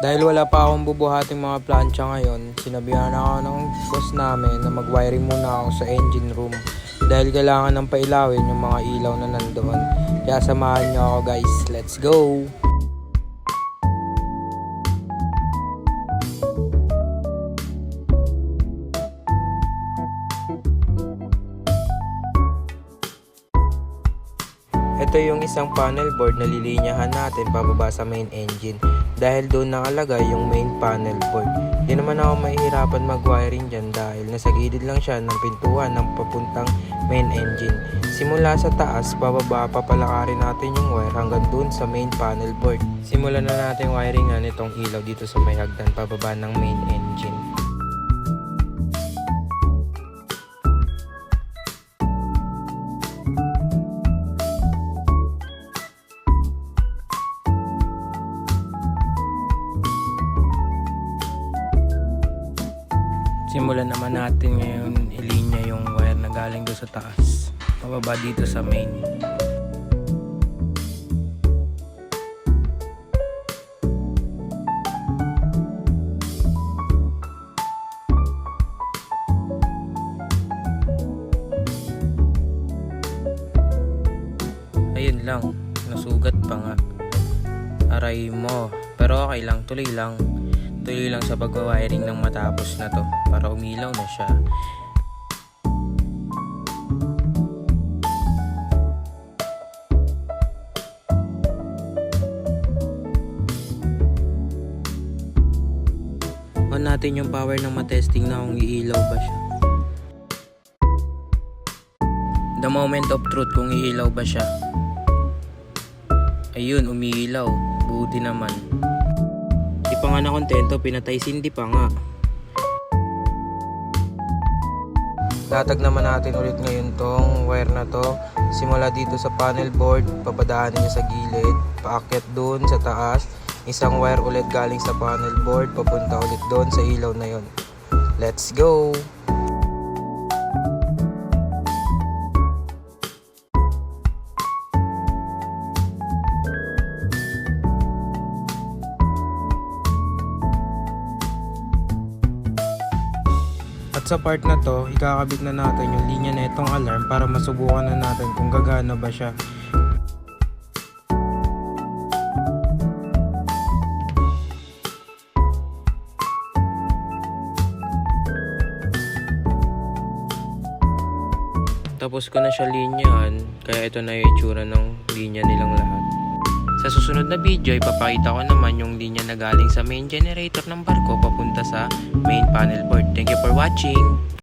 Dahil wala pa akong bubuhating mga plancha ngayon, sinabihan ako ng boss namin na mag-wiring muna ako sa engine room dahil kailangan ng pailawin yung mga ilaw na nandoon. Kaya samahan niyo ako guys, let's go! Ito yung isang panel board na lilinyahan natin pababa sa main engine dahil doon nakalagay yung main panel board. Di naman ako mahihirapan mag-wiring dyan dahil nasa gilid lang siya ng pintuan ng papuntang main engine. Simula sa taas, pababa, papalakarin natin yung wire hanggang doon sa main panel board. Simulan na natin wiringan itong ilaw dito sa may hagdan pababa ng main engine. Simulan naman natin ngayon ilinya yung wire na galing doon sa taas pababa dito sa main. Ayun lang, nasugat pa nga. Aray mo, pero okay lang, tuloy lang sa pag-wiring ng matapos na to para umilaw na siya. On natin yung power ng matesting na kung iilaw ba siya. The moment of truth kung iilaw ba siya. Ayun, umiilaw. Buti naman. Di pa nga na kontento, pinatay hindi pa nga. Latag naman natin ulit ngayon tong wire na to. Simula dito sa panel board, papadaanin niya sa gilid, paakyat doon sa taas. Isang wire ulit galing sa panel board, papunta ulit doon sa ilaw na yon. Let's go! At sa part na to, ikakabit na natin yung linya na itong alarm para masubukan na natin kung gagana ba siya. Tapos ko na siya linyahan, kaya ito na yung itsura ng linya nilang lahat. Sa susunod na video, ipapakita ko naman yung linya na galing sa main generator ng barko papunta sa main panel board. Thank you for watching!